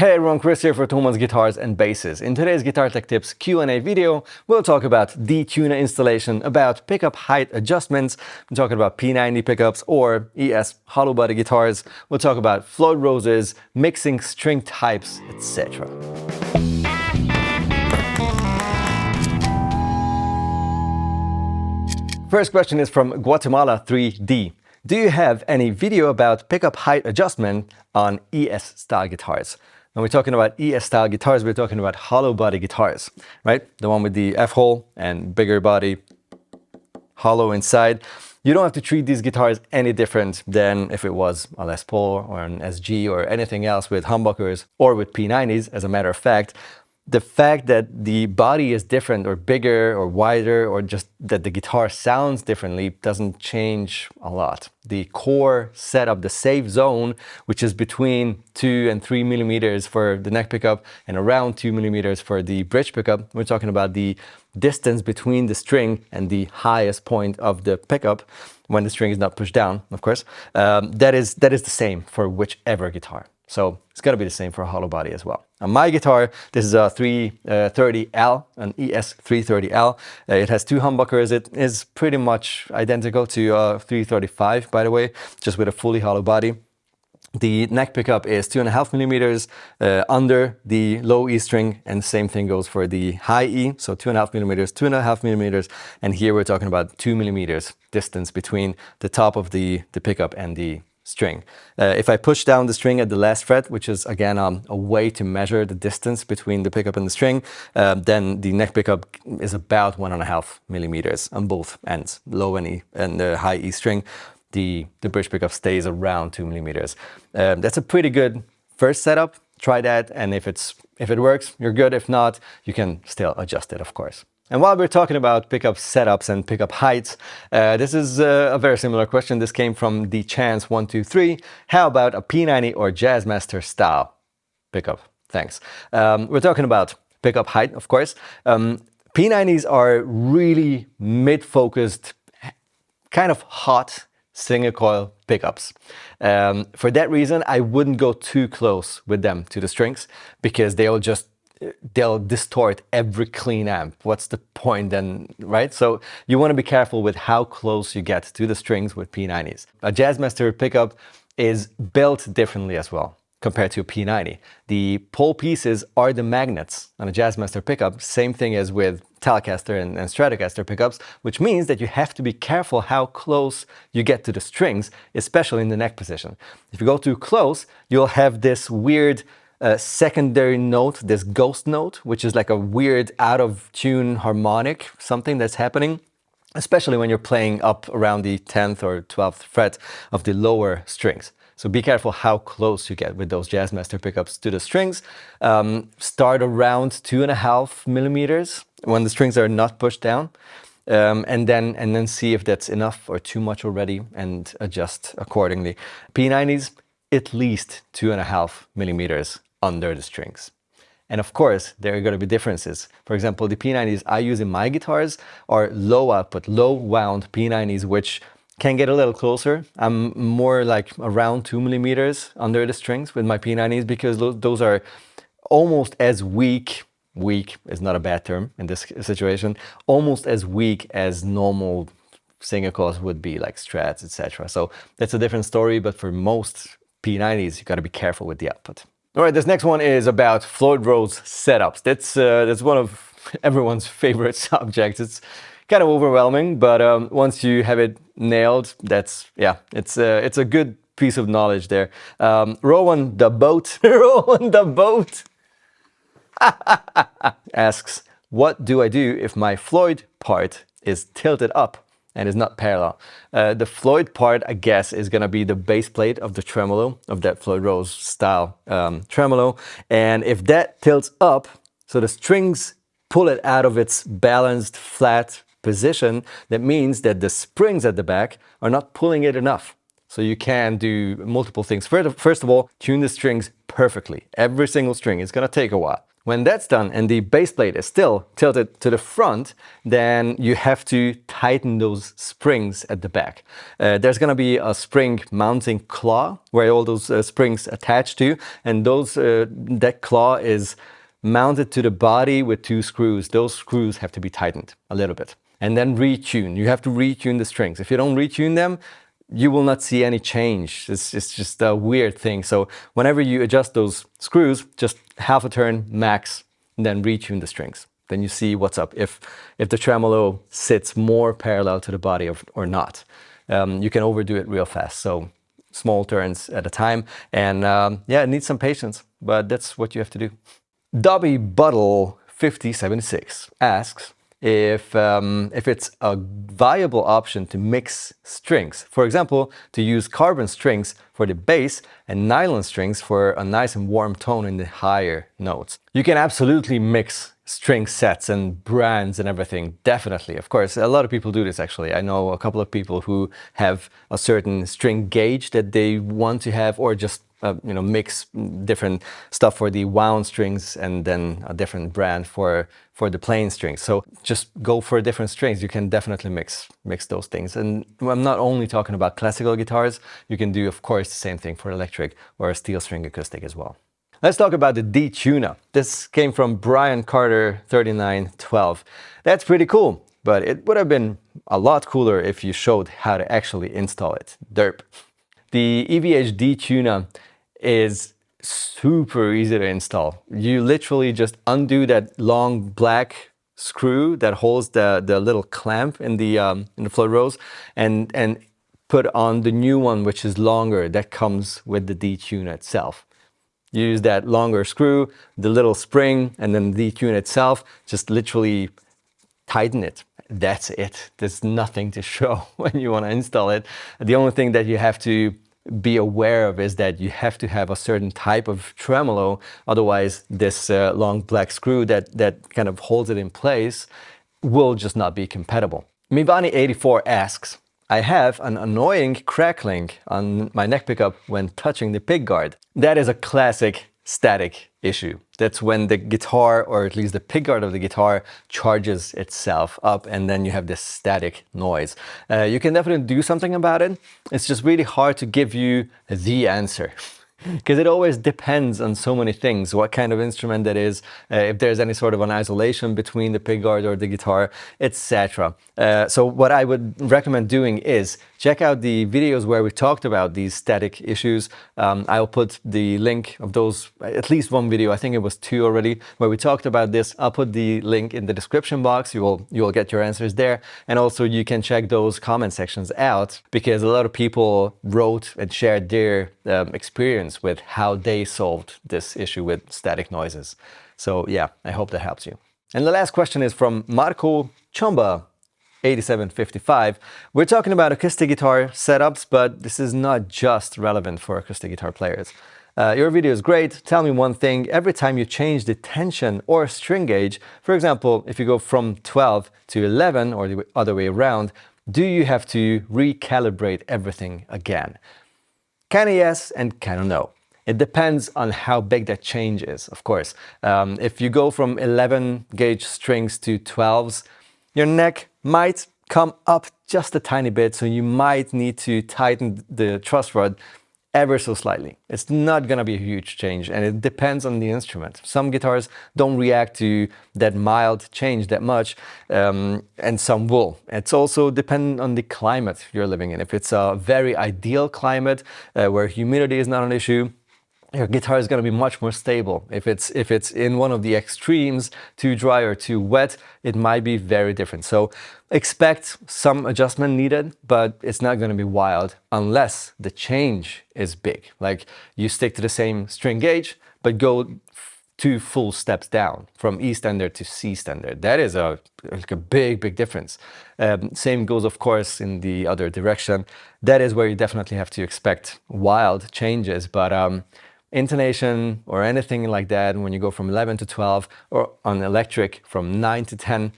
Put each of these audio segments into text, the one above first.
Hey everyone, Chris here for Thomann's Guitars and Basses. In today's Guitar Tech Tips Q&A video, we'll talk about D-Tuna installation, about pickup height adjustments, we're talking about P90 pickups or ES hollow body guitars, we'll talk about Floyd Roses, mixing string types, etc. First question is from Guatemala 3D. Do you have any video about pickup height adjustment on ES style guitars? When we're talking about ES style guitars, we're talking about hollow body guitars, right? The one with the F-hole and bigger body, hollow inside. You don't have to treat these guitars any different than if it was a Les Paul or an SG or anything else with humbuckers or with P90s, as a matter of fact. The fact that the body is different or bigger or wider or just that the guitar sounds differently doesn't change a lot. The core setup, the safe zone, which is between 2 and 3 millimeters for the neck pickup and around 2 millimeters for the bridge pickup. We're talking about the distance between the string and the highest point of the pickup when the string is not pushed down, of course. That is the same for whichever guitar. So it's going to be the same for a hollow body as well. On my guitar, this is a 330L, an ES 330L. It has two humbuckers. It is pretty much identical to a 335, by the way, just with a fully hollow body. The neck pickup is 2.5 millimeters under the low E string, and the same thing goes for the high E, so 2.5 millimeters, 2.5 millimeters, and here we're talking about 2 millimeters distance between the top of the pickup and the string. If I push down the string at the last fret, which is again a way to measure the distance between the pickup and the string, then the neck pickup is about 1.5 millimeters on both ends, low and E and the high E string. The bridge pickup stays around 2 millimeters. That's a pretty good first setup. Try that, and if it works, you're good. If not, you can still adjust it, of course. And while we're talking about pickup setups and pickup heights, this is a very similar question. This came from the Chance123. How about a P90 or Jazzmaster style pickup? Thanks. We're talking about pickup height, of course. P90s are really mid-focused, kind of hot single coil pickups. For that reason, I wouldn't go too close with them to the strings because they'll distort every clean amp. What's the point then, right? So you want to be careful with how close you get to the strings with P90s. A Jazzmaster pickup is built differently as well compared to a P90. The pole pieces are the magnets on a Jazzmaster pickup, same thing as with Telecaster and Stratocaster pickups, which means that you have to be careful how close you get to the strings, especially in the neck position. If you go too close, you'll have this weird secondary note, this ghost note, which is like a weird out of tune harmonic, something that's happening, especially when you're playing up around the 10th or 12th fret of the lower strings. So be careful how close you get with those Jazzmaster pickups to the strings. Start around 2.5 millimeters when the strings are not pushed down. And then see if that's enough or too much already and adjust accordingly. P90s, at least 2.5 millimeters under the strings. And of course, there are going to be differences. For example, the P90s I use in my guitars are low output, low wound P90s, which can get a little closer. I'm more like around 2 millimeters under the strings with my P90s because those are almost as weak is not a bad term in this situation, almost as weak as normal single coils would be, like Strats, etc. So that's a different story, but for most P90s, you got to be careful with the output. All right, this next one is about Floyd Rose setups. That's one of everyone's favorite subjects. It's kind of overwhelming, but once you have it nailed, it's a good piece of knowledge there. Rowan the Boat, Rowan the Boat asks, what do I do if my Floyd part is tilted up and is not parallel? The Floyd part, I guess, is going to be the base plate of the tremolo, of that Floyd Rose style tremolo. And if that tilts up, so the strings pull it out of its balanced, flat position, that means that the springs at the back are not pulling it enough. So you can do multiple things. First of all, tune the strings perfectly. Every single string. It's going to take a while. When that's done and the base plate is still tilted to the front, then you have to tighten those springs at the back. There's going to be a spring mounting claw where all those springs attach to, and that claw is mounted to the body with 2 screws. Those screws have to be tightened a little bit. And then retune. You have to retune the strings. If you don't retune them, you will not see any change. It's just a weird thing. So whenever you adjust those screws, just half a turn max, and then retune the strings. Then you see what's up, if the tremolo sits more parallel to the body or not. You can overdo it real fast. So small turns at a time. And yeah, it needs some patience, but that's what you have to do. Dobby Buttle 5076 asks, if it's a viable option to mix strings. For example, to use carbon strings for the bass and nylon strings for a nice and warm tone in the higher notes. You can absolutely mix string sets and brands and everything, definitely. Of course, a lot of people do this actually. I know a couple of people who have a certain string gauge that they want to have, or just mix different stuff for the wound strings and then a different brand for the plain strings. So just go for different strings. You can definitely mix those things. And I'm not only talking about classical guitars. You can do, of course, the same thing for electric or a steel string acoustic as well. Let's talk about the D-Tuna. This came from Brian Carter 3912. That's pretty cool, but it would have been a lot cooler if you showed how to actually install it. Derp. The EVH D-Tuna is super easy to install. You literally just undo that long black screw that holds the little clamp in the Floyd Rose and put on the new one, which is longer, that comes with the D-Tuna itself. You use that longer screw, the little spring, and then the D-Tuna itself, just literally tighten it. That's it. There's nothing to show when you want to install it. The only thing that you have to be aware of is that you have to have a certain type of tremolo, otherwise this long black screw that kind of holds it in place will just not be compatible. Mivani84 asks, I have an annoying crackling on my neck pickup when touching the pick guard. That is a classic static issue. That's when the guitar, or at least the pick guard of the guitar, charges itself up, and then you have this static noise. You can definitely do something about it. It's just really hard to give you the answer. Because it always depends on so many things, what kind of instrument that is, if there's any sort of an isolation between the pick guard or the guitar, etc. So what I would recommend doing is check out the videos where we talked about these static issues. I'll put the link of those, at least one video, I think it was 2 already, where we talked about this. I'll put the link in the description box. You will get your answers there. And also you can check those comment sections out, because a lot of people wrote and shared their experience with how they solved this issue with static noises. So yeah, I hope that helps you. And the last question is from Marco Chomba 8755. We're talking about acoustic guitar setups, but this is not just relevant for acoustic guitar players. Your video is great. Tell me one thing. Every time you change the tension or string gauge, for example, if you go from 12 to 11 or the other way around, do you have to recalibrate everything again? Kinda yes and kinda no. It depends on how big that change is, of course. If you go from 11 gauge strings to 12s, your neck might come up just a tiny bit, so you might need to tighten the truss rod ever so slightly. It's not gonna be a huge change, and it depends on the instrument. Some guitars don't react to that mild change that much, and some will. It's also dependent on the climate you're living in. If it's a very ideal climate where humidity is not an issue, your guitar is going to be much more stable. If it's in one of the extremes, too dry or too wet, it might be very different. So expect some adjustment needed, but it's not going to be wild unless the change is big. Like you stick to the same string gauge, but go 2 full steps down from E standard to C standard. That is like a big difference. Same goes, of course, in the other direction. That is where you definitely have to expect wild changes, but intonation or anything like that, when you go from 11 to 12 or on electric from 9 to 10,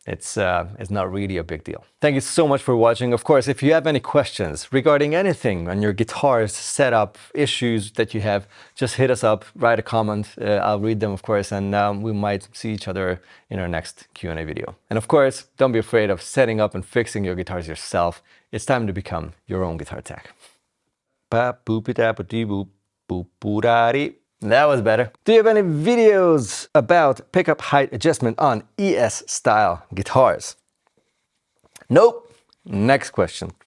it's not really a big deal. Thank you so much for watching. Of course, if you have any questions regarding anything on your guitar's setup, issues that you have, just hit us up, write a comment. I'll read them, of course, and we might see each other in our next Q&A video. And of course, don't be afraid of setting up and fixing your guitars yourself. It's time to become your own guitar tech. That was better. Do you have any videos about pickup height adjustment on ES style guitars? Nope. Next question.